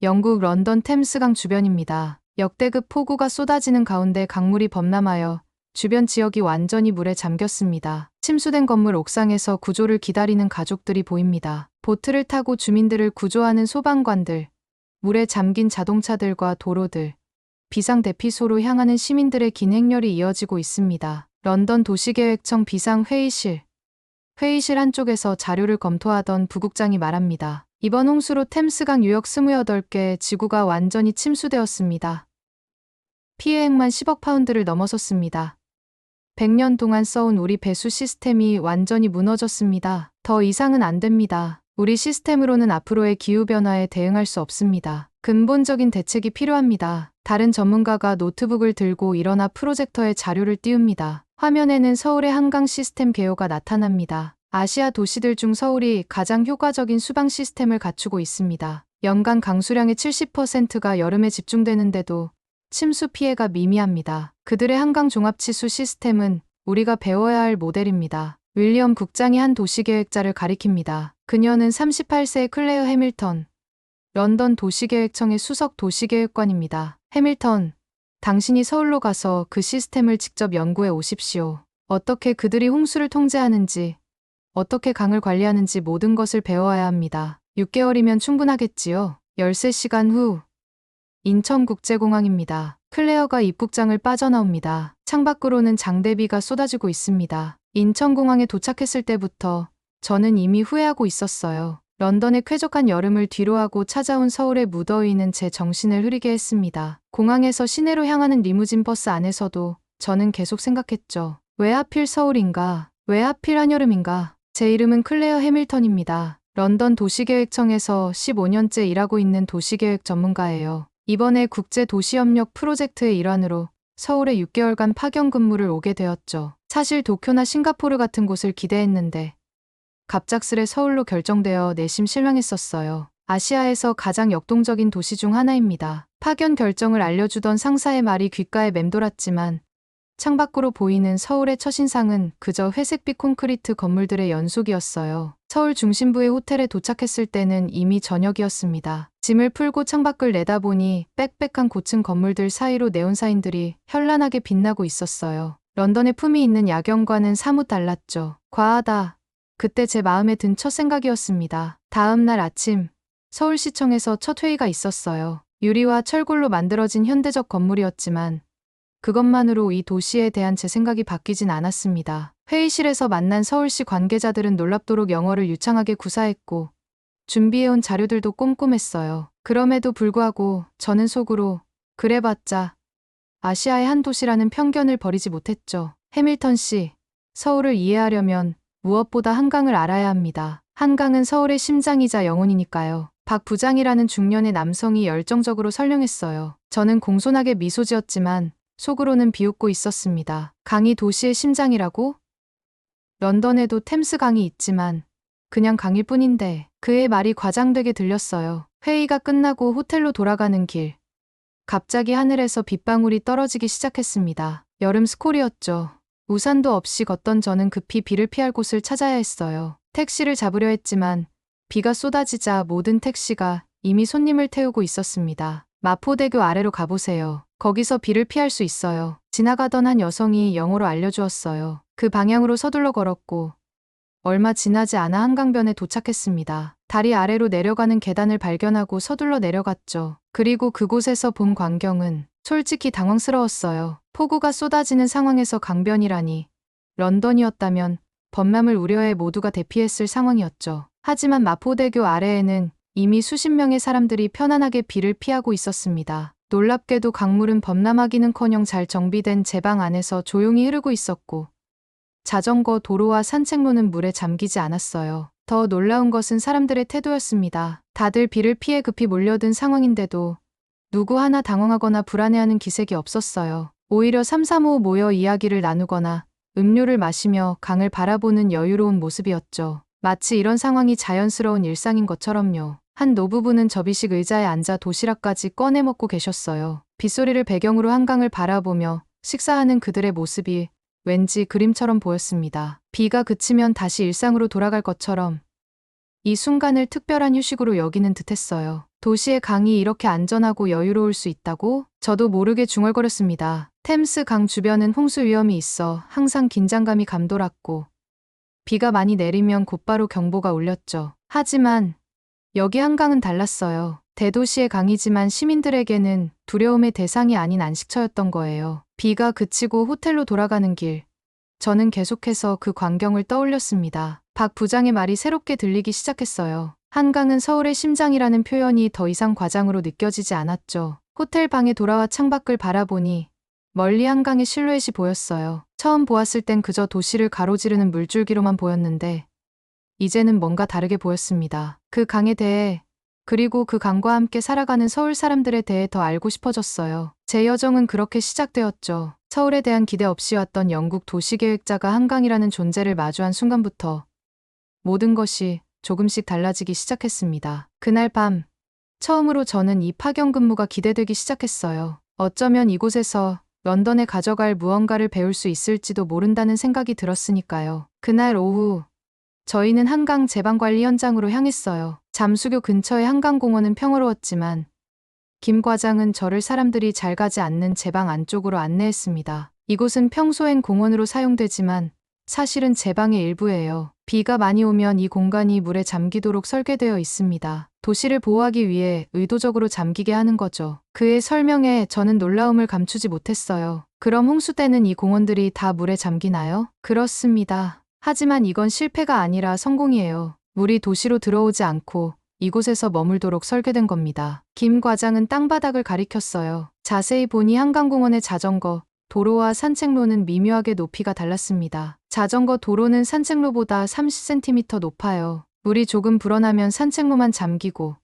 영국 런던 템스강 주변입니다. 역대급 폭우가 쏟아지는 가운데 강물이 범람하여 주변 지역이 완전히 물에 잠겼습니다. 침수된 건물 옥상에서 구조를 기다리는 가족들이 보입니다. 보트를 타고 주민들을 구조하는 소방관들, 물에 잠긴 자동차들과 도로들, 비상대피소로 향하는 시민들의 긴 행렬이 이어지고 있습니다. 런던 도시계획청 비상회의실. 회의실 한쪽에서 자료를 검토하던 부국장이 말합니다. 이번 홍수로 템스강 유역 28개 지구가 완전히 침수되었습니다. 피해액만 10억 파운드를 넘어섰습니다. 100년 동안 써온 우리 배수 시스템이 완전히 무너졌습니다. 더 이상은 안 됩니다. 우리 시스템으로는 앞으로의 기후변화에 대응할 수 없습니다. 근본적인 대책이 필요합니다. 다른 전문가가 노트북을 들고 일어나 프로젝터에 자료를 띄웁니다. 화면에는 서울의 한강 시스템 개요가 나타납니다. 아시아 도시들 중 서울이 가장 효과적인 수방 시스템을 갖추고 있습니다. 연간 강수량의 70%가 여름에 집중되는데도 침수 피해가 미미합니다. 그들의 한강 종합치수 시스템은 우리가 배워야 할 모델입니다. 윌리엄 국장이 한 도시계획자를 가리킵니다. 그녀는 38세의 클레어 해밀턴, 런던 도시계획청의 수석 도시계획관입니다. 해밀턴, 당신이 서울로 가서 그 시스템을 직접 연구해 오십시오. 어떻게 그들이 홍수를 통제하는지, 어떻게 강을 관리하는지 모든 것을 배워야 합니다. 6개월이면 충분하겠지요. 13시간 후 인천국제공항입니다. 클레어가 입국장을 빠져나옵니다. 창밖으로는 장대비가 쏟아지고 있습니다. 인천공항에 도착했을 때부터 저는 이미 후회하고 있었어요. 런던의 쾌적한 여름을 뒤로하고 찾아온 서울의 무더위는 제 정신을 흐리게 했습니다. 공항에서 시내로 향하는 리무진 버스 안에서도 저는 계속 생각했죠. 왜 하필 서울인가? 왜 하필 한여름인가? 제 이름은 클레어 해밀턴입니다. 런던 도시계획청에서 15년째 일하고 있는 도시계획 전문가예요. 이번에 국제도시협력 프로젝트의 일환으로 서울에 6개월간 파견 근무를 오게 되었죠. 사실 도쿄나 싱가포르 같은 곳을 기대했는데 갑작스레 서울로 결정되어 내심 실망했었어요. 아시아에서 가장 역동적인 도시 중 하나입니다. 파견 결정을 알려주던 상사의 말이 귓가에 맴돌았지만 창밖으로 보이는 서울의 첫인상은 그저 회색빛 콘크리트 건물들의 연속이었어요. 서울 중심부의 호텔에 도착했을 때는 이미 저녁이었습니다. 짐을 풀고 창밖을 내다보니 빽빽한 고층 건물들 사이로 네온사인들이 현란하게 빛나고 있었어요. 런던의 품이 있는 야경과는 사뭇 달랐죠. 과하다. 그때 제 마음에 든 첫 생각이었습니다. 다음 날 아침, 서울시청에서 첫 회의가 있었어요. 유리와 철골로 만들어진 현대적 건물이었지만 그것만으로 이 도시에 대한 제 생각이 바뀌진 않았습니다. 회의실에서 만난 서울시 관계자들은 놀랍도록 영어를 유창하게 구사했고 준비해온 자료들도 꼼꼼했어요. 그럼에도 불구하고 저는 속으로 그래봤자 아시아의 한 도시라는 편견을 버리지 못했죠. 해밀턴 씨, 서울을 이해하려면 무엇보다 한강을 알아야 합니다. 한강은 서울의 심장이자 영혼이니까요. 박 부장이라는 중년의 남성이 열정적으로 설명했어요. 저는 공손하게 미소 지었지만 속으로는 비웃고 있었습니다. 강이 도시의 심장이라고? 런던에도 템스 강이 있지만 그냥 강일 뿐인데 그의 말이 과장되게 들렸어요. 회의가 끝나고 호텔로 돌아가는 길. 갑자기 하늘에서 빗방울이 떨어지기 시작했습니다. 여름 스콜이었죠. 우산도 없이 걷던 저는 급히 비를 피할 곳을 찾아야 했어요. 택시를 잡으려 했지만 비가 쏟아지자 모든 택시가 이미 손님을 태우고 있었습니다. 마포대교 아래로 가보세요. 거기서 비를 피할 수 있어요. 지나가던 한 여성이 영어로 알려주었어요. 그 방향으로 서둘러 걸었고 얼마 지나지 않아 한강변에 도착했습니다. 다리 아래로 내려가는 계단을 발견하고 서둘러 내려갔죠. 그리고 그곳에서 본 광경은 솔직히 당황스러웠어요. 폭우가 쏟아지는 상황에서 강변이라니. 런던이었다면 범람을 우려해 모두가 대피했을 상황이었죠. 하지만 마포대교 아래에는 이미 수십 명의 사람들이 편안하게 비를 피하고 있었습니다. 놀랍게도 강물은 범람하기는커녕 잘 정비된 제방 안에서 조용히 흐르고 있었고 자전거 도로와 산책로는 물에 잠기지 않았어요. 더 놀라운 것은 사람들의 태도였습니다. 다들 비를 피해 급히 몰려든 상황인데도 누구 하나 당황하거나 불안해하는 기색이 없었어요. 오히려 삼삼오오 모여 이야기를 나누거나 음료를 마시며 강을 바라보는 여유로운 모습이었죠. 마치 이런 상황이 자연스러운 일상인 것처럼요. 한 노부부는 접이식 의자에 앉아 도시락까지 꺼내 먹고 계셨어요. 빗소리를 배경으로 한강을 바라보며 식사하는 그들의 모습이 왠지 그림처럼 보였습니다. 비가 그치면 다시 일상으로 돌아갈 것처럼 이 순간을 특별한 휴식으로 여기는 듯했어요. 도시의 강이 이렇게 안전하고 여유로울 수 있다고? 저도 모르게 중얼거렸습니다. 템스 강 주변은 홍수 위험이 있어 항상 긴장감이 감돌았고 비가 많이 내리면 곧바로 경보가 울렸죠. 하지만 여기 한강은 달랐어요. 대도시의 강이지만 시민들에게는 두려움의 대상이 아닌 안식처였던 거예요. 비가 그치고 호텔로 돌아가는 길, 저는 계속해서 그 광경을 떠올렸습니다. 박 부장의 말이 새롭게 들리기 시작했어요. 한강은 서울의 심장이라는 표현이 더 이상 과장으로 느껴지지 않았죠. 호텔 방에 돌아와 창밖을 바라보니 멀리 한강의 실루엣이 보였어요. 처음 보았을 땐 그저 도시를 가로지르는 물줄기로만 보였는데 이제는 뭔가 다르게 보였습니다. 그 강에 대해, 그리고 그 강과 함께 살아가는 서울 사람들에 대해 더 알고 싶어졌어요. 제 여정은 그렇게 시작되었죠. 서울에 대한 기대 없이 왔던 영국 도시계획자가 한강이라는 존재를 마주한 순간부터 모든 것이 조금씩 달라지기 시작했습니다. 그날 밤, 처음으로 저는 이 파견 근무가 기대되기 시작했어요. 어쩌면 이곳에서 런던에 가져갈 무언가를 배울 수 있을지도 모른다는 생각이 들었으니까요. 그날 오후, 저희는 한강 제방관리 현장으로 향했어요. 잠수교 근처의 한강공원은 평화로웠지만 김 과장은 저를 사람들이 잘 가지 않는 제방 안쪽으로 안내했습니다. 이곳은 평소엔 공원으로 사용되지만 사실은 제방의 일부예요. 비가 많이 오면 이 공간이 물에 잠기도록 설계되어 있습니다. 도시를 보호하기 위해 의도적으로 잠기게 하는 거죠. 그의 설명에 저는 놀라움을 감추지 못했어요. 그럼 홍수 때는 이 공원들이 다 물에 잠기나요? 그렇습니다. 하지만 이건 실패가 아니라 성공이에요. 물이 도시로 들어오지 않고 이곳에서 머물도록 설계된 겁니다. 김 과장은 땅바닥을 가리켰어요. 자세히 보니 한강공원의 자전거, 도로와 산책로는 미묘하게 높이가 달랐습니다. 자전거 도로는 산책로보다 30cm 높아요. 물이 조금 불어나면 산책로만 잠기고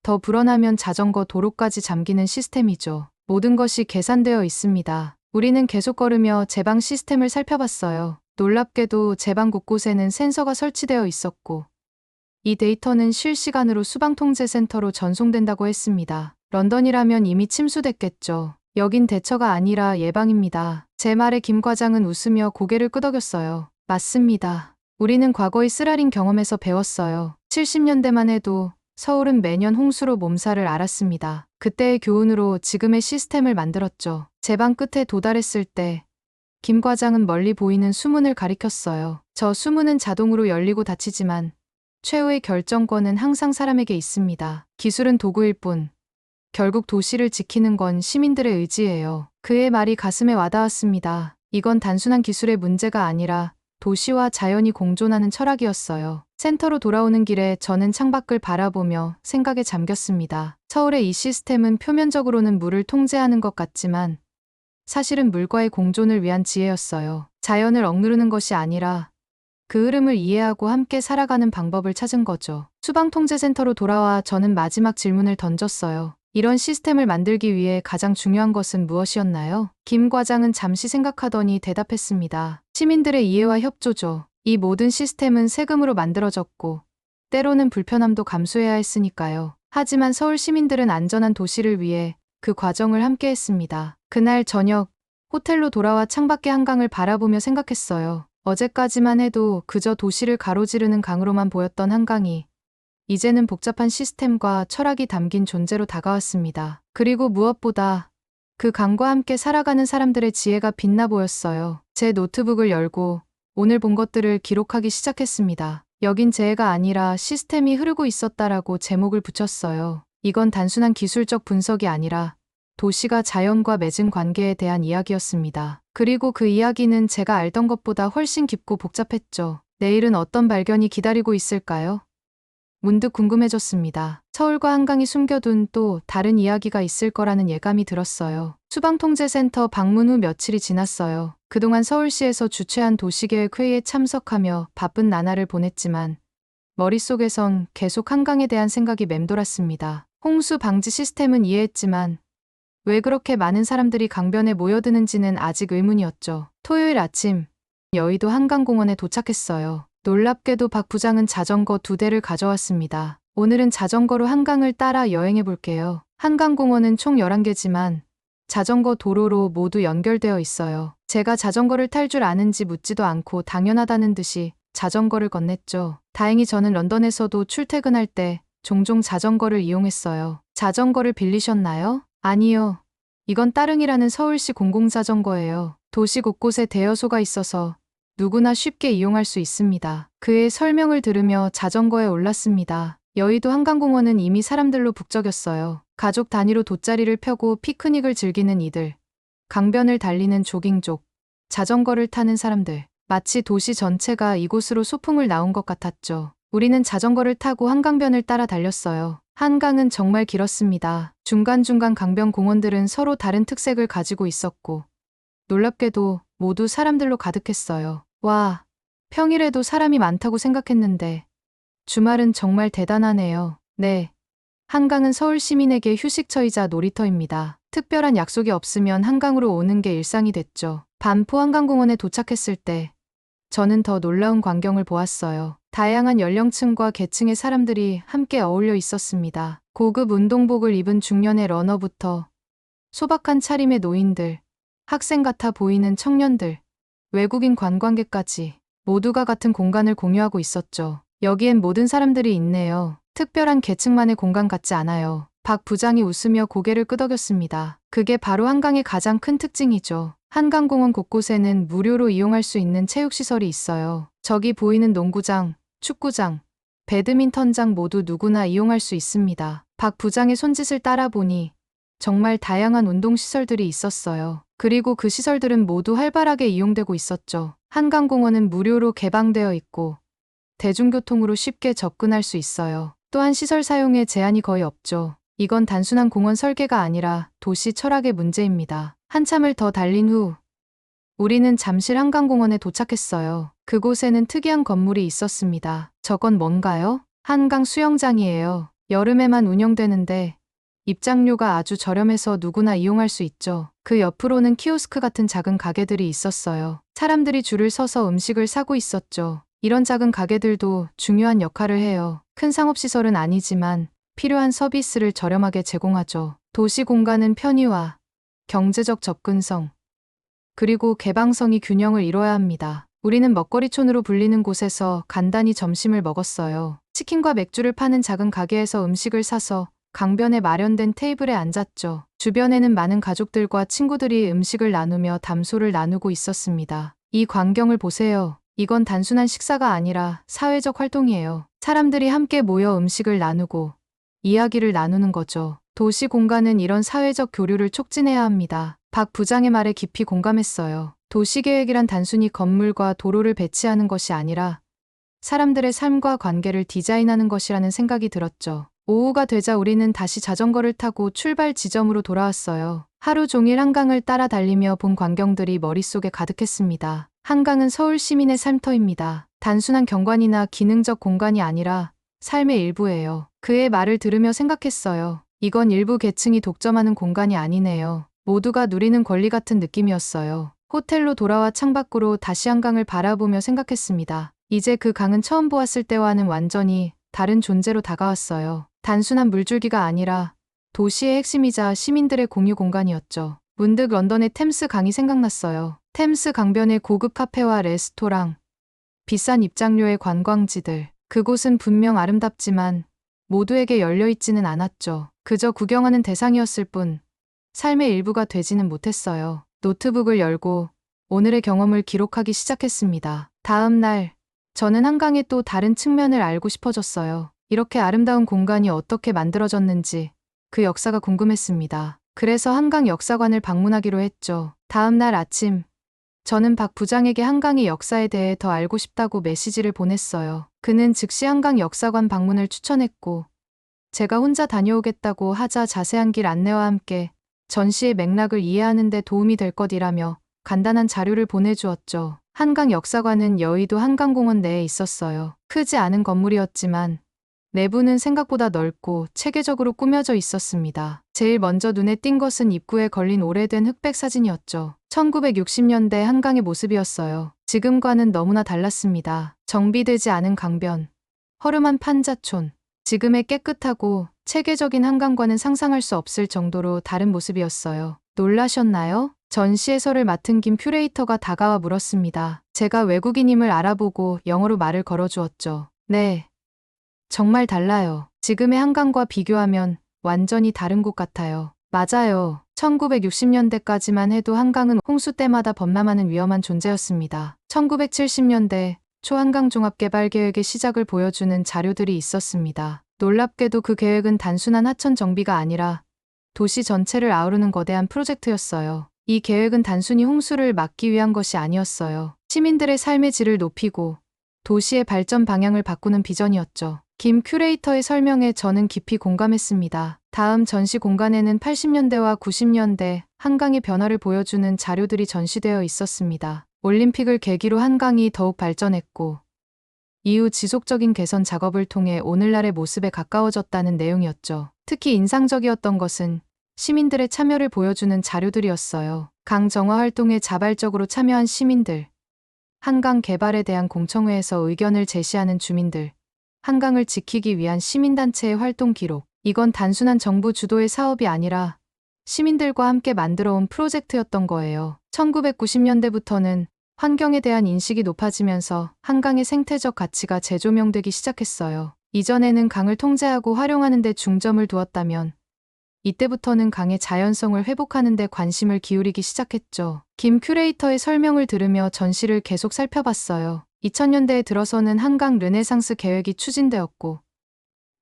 더 불어나면 자전거 도로까지 잠기는 시스템이죠. 모든 것이 계산되어 있습니다. 우리는 계속 걸으며 제방 시스템을 살펴봤어요. 놀랍게도 제방 곳곳에는 센서가 설치되어 있었고 이 데이터는 실시간으로 수방통제센터로 전송된다고 했습니다. 런던이라면 이미 침수됐겠죠. 여긴 대처가 아니라 예방입니다. 제 말에 김 과장은 웃으며 고개를 끄덕였어요. 맞습니다. 우리는 과거의 쓰라린 경험에서 배웠어요. 70년대만 해도 서울은 매년 홍수로 몸살을 앓았습니다. 그때의 교훈으로 지금의 시스템을 만들었죠. 제방 끝에 도달했을 때 김 과장은 멀리 보이는 수문을 가리켰어요. 저 수문은 자동으로 열리고 닫히지만 최후의 결정권은 항상 사람에게 있습니다. 기술은 도구일 뿐 결국 도시를 지키는 건 시민들의 의지예요. 그의 말이 가슴에 와닿았습니다. 이건 단순한 기술의 문제가 아니라 도시와 자연이 공존하는 철학이었어요. 센터로 돌아오는 길에 저는 창밖을 바라보며 생각에 잠겼습니다. 서울의 이 시스템은 표면적으로는 물을 통제하는 것 같지만 사실은 물과의 공존을 위한 지혜였어요. 자연을 억누르는 것이 아니라 그 흐름을 이해하고 함께 살아가는 방법을 찾은 거죠. 수방통제센터로 돌아와 저는 마지막 질문을 던졌어요. 이런 시스템을 만들기 위해 가장 중요한 것은 무엇이었나요? 김 과장은 잠시 생각하더니 대답했습니다. 시민들의 이해와 협조죠. 이 모든 시스템은 세금으로 만들어졌고 때로는 불편함도 감수해야 했으니까요. 하지만 서울 시민들은 안전한 도시를 위해 그 과정을 함께 했습니다. 그날 저녁 호텔로 돌아와 창밖의 한강을 바라보며 생각했어요. 어제까지만 해도 그저 도시를 가로지르는 강으로만 보였던 한강이 이제는 복잡한 시스템과 철학이 담긴 존재로 다가왔습니다. 그리고 무엇보다 그 강과 함께 살아가는 사람들의 지혜가 빛나 보였어요. 제 노트북을 열고 오늘 본 것들을 기록하기 시작했습니다. 여긴 재해가 아니라 시스템이 흐르고 있었다라고 제목을 붙였어요. 이건 단순한 기술적 분석이 아니라 도시가 자연과 맺은 관계에 대한 이야기였습니다. 그리고 그 이야기는 제가 알던 것보다 훨씬 깊고 복잡했죠. 내일은 어떤 발견이 기다리고 있을까요? 문득 궁금해졌습니다. 서울과 한강이 숨겨둔 또 다른 이야기가 있을 거라는 예감이 들었어요. 수방통제센터 방문 후 며칠이 지났어요. 그동안 서울시에서 주최한 도시계획 회의에 참석하며 바쁜 나날을 보냈지만 머릿속에선 계속 한강에 대한 생각이 맴돌았습니다. 홍수 방지 시스템은 이해했지만 왜 그렇게 많은 사람들이 강변에 모여드는지는 아직 의문이었죠. 토요일 아침, 여의도 한강공원에 도착했어요. 놀랍게도 박 부장은 자전거 2대를 가져왔습니다. 오늘은 자전거로 한강을 따라 여행해 볼게요. 한강공원은 총 11개지만 자전거 도로로 모두 연결되어 있어요. 제가 자전거를 탈 줄 아는지 묻지도 않고 당연하다는 듯이 자전거를 건넸죠. 다행히 저는 런던에서도 출퇴근할 때 종종 자전거를 이용했어요. 자전거를 빌리셨나요? 아니요. 이건 따릉이라는 서울시 공공자전거예요. 도시 곳곳에 대여소가 있어서 누구나 쉽게 이용할 수 있습니다. 그의 설명을 들으며 자전거에 올랐습니다. 여의도 한강공원은 이미 사람들로 북적였어요. 가족 단위로 돗자리를 펴고 피크닉을 즐기는 이들, 강변을 달리는 조깅족, 자전거를 타는 사람들, 마치 도시 전체가 이곳으로 소풍을 나온 것 같았죠. 우리는 자전거를 타고 한강변을 따라 달렸어요. 한강은 정말 길었습니다. 중간중간 강변 공원들은 서로 다른 특색을 가지고 있었고, 놀랍게도 모두 사람들로 가득했어요. 와, 평일에도 사람이 많다고 생각했는데, 주말은 정말 대단하네요. 네. 한강은 서울 시민에게 휴식처이자 놀이터입니다. 특별한 약속이 없으면 한강으로 오는 게 일상이 됐죠. 반포 한강공원에 도착했을 때, 저는 더 놀라운 광경을 보았어요. 다양한 연령층과 계층의 사람들이 함께 어울려 있었습니다. 고급 운동복을 입은 중년의 러너부터 소박한 차림의 노인들, 학생 같아 보이는 청년들, 외국인 관광객까지 모두가 같은 공간을 공유하고 있었죠. 여기엔 모든 사람들이 있네요. 특별한 계층만의 공간 같지 않아요. 박 부장이 웃으며 고개를 끄덕였습니다. 그게 바로 한강의 가장 큰 특징이죠. 한강공원 곳곳에는 무료로 이용할 수 있는 체육시설이 있어요. 저기 보이는 농구장, 축구장, 배드민턴장 모두 누구나 이용할 수 있습니다. 박 부장의 손짓을 따라보니 정말 다양한 운동시설들이 있었어요. 그리고 그 시설들은 모두 활발하게 이용되고 있었죠. 한강공원은 무료로 개방되어 있고 대중교통으로 쉽게 접근할 수 있어요. 또한 시설 사용에 제한이 거의 없죠. 이건 단순한 공원 설계가 아니라 도시 철학의 문제입니다. 한참을 더 달린 후 우리는 잠실 한강공원에 도착했어요. 그곳에는 특이한 건물이 있었습니다. 저건 뭔가요? 한강 수영장이에요. 여름에만 운영되는데 입장료가 아주 저렴해서 누구나 이용할 수 있죠. 그 옆으로는 키오스크 같은 작은 가게들이 있었어요. 사람들이 줄을 서서 음식을 사고 있었죠. 이런 작은 가게들도 중요한 역할을 해요. 큰 상업시설은 아니지만 필요한 서비스를 저렴하게 제공하죠. 도시 공간은 편의와 경제적 접근성, 그리고 개방성이 균형을 이뤄야 합니다. 우리는 먹거리촌으로 불리는 곳에서 간단히 점심을 먹었어요. 치킨과 맥주를 파는 작은 가게에서 음식을 사서 강변에 마련된 테이블에 앉았죠. 주변에는 많은 가족들과 친구들이 음식을 나누며 담소를 나누고 있었습니다. 이 광경을 보세요. 이건 단순한 식사가 아니라 사회적 활동이에요. 사람들이 함께 모여 음식을 나누고 이야기를 나누는 거죠. 도시 공간은 이런 사회적 교류를 촉진해야 합니다. 박 부장의 말에 깊이 공감했어요. 도시계획이란 단순히 건물과 도로를 배치하는 것이 아니라 사람들의 삶과 관계를 디자인하는 것이라는 생각이 들었죠. 오후가 되자 우리는 다시 자전거를 타고 출발 지점으로 돌아왔어요. 하루 종일 한강을 따라 달리며 본 광경들이 머릿속에 가득했습니다. 한강은 서울 시민의 삶터입니다. 단순한 경관이나 기능적 공간이 아니라 삶의 일부예요. 그의 말을 들으며 생각했어요. 이건 일부 계층이 독점하는 공간이 아니네요. 모두가 누리는 권리 같은 느낌이었어요. 호텔로 돌아와 창밖으로 다시 한강을 바라보며 생각했습니다. 이제 그 강은 처음 보았을 때와는 완전히 다른 존재로 다가왔어요. 단순한 물줄기가 아니라 도시의 핵심이자 시민들의 공유 공간이었죠. 문득 런던의 템스 강이 생각났어요. 템스 강변의 고급 카페와 레스토랑, 비싼 입장료의 관광지들. 그곳은 분명 아름답지만 모두에게 열려있지는 않았죠. 그저 구경하는 대상이었을 뿐 삶의 일부가 되지는 못했어요. 노트북을 열고 오늘의 경험을 기록하기 시작했습니다. 다음 날 저는 한강의 또 다른 측면을 알고 싶어졌어요. 이렇게 아름다운 공간이 어떻게 만들어졌는지 그 역사가 궁금했습니다. 그래서 한강 역사관을 방문하기로 했죠. 다음 날 아침 저는 박 부장에게 한강의 역사에 대해 더 알고 싶다고 메시지를 보냈어요. 그는 즉시 한강 역사관 방문을 추천했고 제가 혼자 다녀오겠다고 하자 자세한 길 안내와 함께 전시의 맥락을 이해하는 데 도움이 될 것이라며 간단한 자료를 보내주었죠. 한강 역사관은 여의도 한강공원 내에 있었어요. 크지 않은 건물이었지만 내부는 생각보다 넓고 체계적으로 꾸며져 있었습니다. 제일 먼저 눈에 띈 것은 입구에 걸린 오래된 흑백 사진이었죠. 1960년대 한강의 모습이었어요. 지금과는 너무나 달랐습니다. 정비되지 않은 강변, 허름한 판자촌, 지금의 깨끗하고 체계적인 한강과는 상상할 수 없을 정도로 다른 모습이었어요. 놀라셨나요? 전시 해설을 맡은 김 큐레이터가 다가와 물었습니다. 제가 외국인임을 알아보고 영어로 말을 걸어주었죠. 네. 정말 달라요. 지금의 한강과 비교하면 완전히 다른 곳 같아요. 맞아요. 1960년대까지만 해도 한강은 홍수 때마다 범람하는 위험한 존재였습니다. 1970년대 초 한강종합개발계획의 시작을 보여주는 자료들이 있었습니다. 놀랍게도 그 계획은 단순한 하천 정비가 아니라 도시 전체를 아우르는 거대한 프로젝트였어요. 이 계획은 단순히 홍수를 막기 위한 것이 아니었어요. 시민들의 삶의 질을 높이고 도시의 발전 방향을 바꾸는 비전이었죠. 김 큐레이터의 설명에 저는 깊이 공감했습니다. 다음 전시 공간에는 80년대와 90년대 한강의 변화를 보여주는 자료들이 전시되어 있었습니다. 올림픽을 계기로 한강이 더욱 발전했고 이후 지속적인 개선 작업을 통해 오늘날의 모습에 가까워졌다는 내용이었죠. 특히 인상적이었던 것은 시민들의 참여를 보여주는 자료들이었어요. 강 정화 활동에 자발적으로 참여한 시민들, 한강 개발에 대한 공청회에서 의견을 제시하는 주민들, 한강을 지키기 위한 시민단체의 활동 기록. 이건 단순한 정부 주도의 사업이 아니라 시민들과 함께 만들어온 프로젝트였던 거예요. 1990년대부터는 환경에 대한 인식이 높아지면서 한강의 생태적 가치가 재조명되기 시작했어요. 이전에는 강을 통제하고 활용하는 데 중점을 두었다면 이때부터는 강의 자연성을 회복하는 데 관심을 기울이기 시작했죠. 김 큐레이터의 설명을 들으며 전시를 계속 살펴봤어요. 2000년대에 들어서는 한강 르네상스 계획이 추진되었고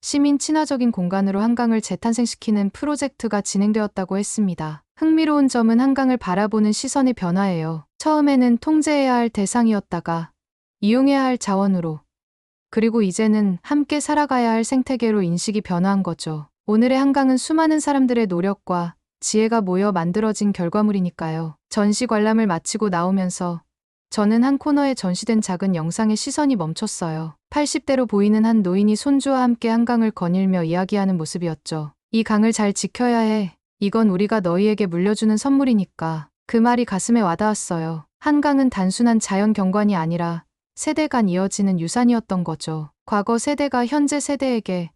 시민 친화적인 공간으로 한강을 재탄생시키는 프로젝트가 진행되었다고 했습니다. 흥미로운 점은 한강을 바라보는 시선의 변화예요. 처음에는 통제해야 할 대상이었다가 이용해야 할 자원으로, 그리고 이제는 함께 살아가야 할 생태계로 인식이 변화한 거죠. 오늘의 한강은 수많은 사람들의 노력과 지혜가 모여 만들어진 결과물이니까요. 전시 관람을 마치고 나오면서 저는 한 코너에 전시된 작은 영상에 시선이 멈췄어요. 80대로 보이는 한 노인이 손주와 함께 한강을 거닐며 이야기하는 모습이었죠. 이 강을 잘 지켜야 해. 이건 우리가 너희에게 물려주는 선물이니까. 그 말이 가슴에 와닿았어요. 한강은 단순한 자연 경관이 아니라 세대 간 이어지는 유산이었던 거죠. 과거 세대가 현재 세대에게,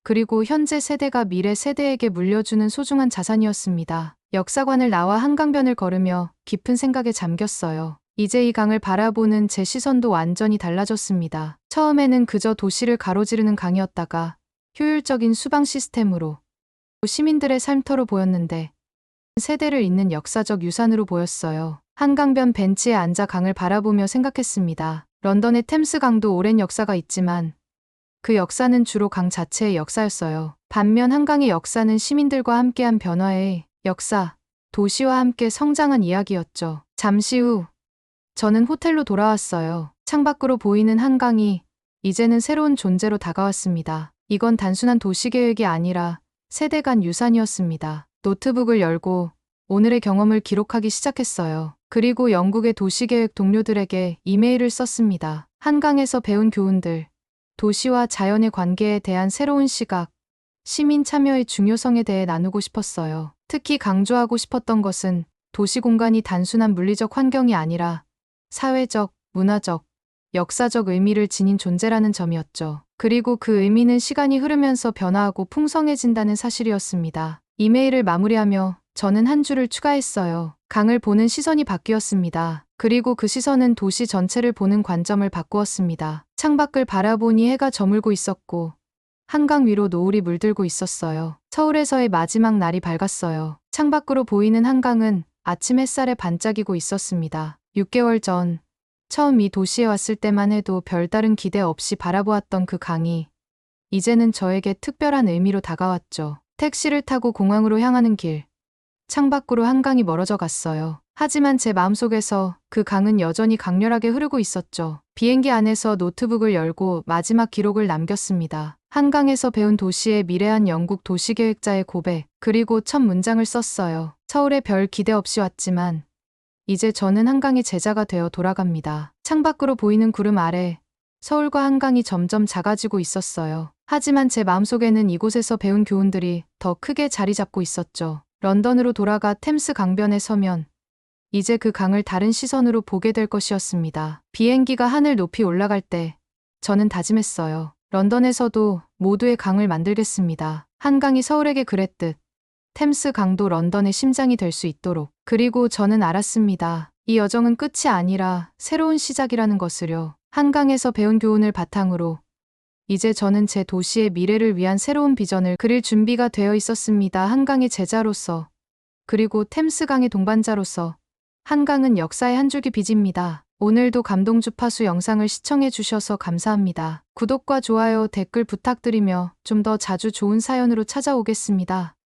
그리고 현재 세대가 미래 세대에게 물려주는 소중한 자산이었습니다. 역사관을 나와 한강변을 걸으며 깊은 생각에 잠겼어요. 이제 이 강을 바라보는 제 시선도 완전히 달라졌습니다. 처음에는 그저 도시를 가로지르는 강이었다가 효율적인 수방 시스템으로 시민들의 삶터로 보였는데 세대를 잇는 역사적 유산으로 보였어요. 한강변 벤치에 앉아 강을 바라보며 생각했습니다. 런던의 템스 강도 오랜 역사가 있지만 그 역사는 주로 강 자체의 역사였어요. 반면 한강의 역사는 시민들과 함께한 변화의 역사, 도시와 함께 성장한 이야기였죠. 잠시 후 저는 호텔로 돌아왔어요. 창밖으로 보이는 한강이 이제는 새로운 존재로 다가왔습니다. 이건 단순한 도시계획이 아니라 세대 간 유산이었습니다. 노트북을 열고 오늘의 경험을 기록하기 시작했어요. 그리고 영국의 도시계획 동료들에게 이메일을 썼습니다. 한강에서 배운 교훈들, 도시와 자연의 관계에 대한 새로운 시각, 시민 참여의 중요성에 대해 나누고 싶었어요. 특히 강조하고 싶었던 것은 도시 공간이 단순한 물리적 환경이 아니라 사회적, 문화적, 역사적 의미를 지닌 존재라는 점이었죠. 그리고 그 의미는 시간이 흐르면서 변화하고 풍성해진다는 사실이었습니다. 이메일을 마무리하며 저는 한 줄을 추가했어요. 강을 보는 시선이 바뀌었습니다. 그리고 그 시선은 도시 전체를 보는 관점을 바꾸었습니다. 창밖을 바라보니 해가 저물고 있었고 한강 위로 노을이 물들고 있었어요. 서울에서의 마지막 날이 밝았어요. 창밖으로 보이는 한강은 아침 햇살에 반짝이고 있었습니다. 6개월 전 처음 이 도시에 왔을 때만 해도 별다른 기대 없이 바라보았던 그 강이 이제는 저에게 특별한 의미로 다가왔죠. 택시를 타고 공항으로 향하는 길, 창밖으로 한강이 멀어져 갔어요. 하지만 제 마음속에서 그 강은 여전히 강렬하게 흐르고 있었죠. 비행기 안에서 노트북을 열고 마지막 기록을 남겼습니다. 한강에서 배운 도시의 미래한 영국 도시계획자의 고백, 그리고 첫 문장을 썼어요. 서울에 별 기대 없이 왔지만 이제 저는 한강의 제자가 되어 돌아갑니다. 창밖으로 보이는 구름 아래 서울과 한강이 점점 작아지고 있었어요. 하지만 제 마음속에는 이곳에서 배운 교훈들이 더 크게 자리 잡고 있었죠. 런던으로 돌아가 템스 강변에 서면 이제 그 강을 다른 시선으로 보게 될 것이었습니다. 비행기가 하늘 높이 올라갈 때 저는 다짐했어요. 런던에서도 모두의 강을 만들겠습니다. 한강이 서울에게 그랬듯 템스 강도 런던의 심장이 될 수 있도록. 그리고 저는 알았습니다. 이 여정은 끝이 아니라 새로운 시작이라는 것을요. 한강에서 배운 교훈을 바탕으로 이제 저는 제 도시의 미래를 위한 새로운 비전을 그릴 준비가 되어 있었습니다. 한강의 제자로서, 그리고 템스강의 동반자로서. 한강은 역사의 한 줄기 빛입니다. 오늘도 감동 주파수 영상을 시청해 주셔서 감사합니다. 구독과 좋아요, 댓글 부탁드리며 좀 더 자주 좋은 사연으로 찾아오겠습니다.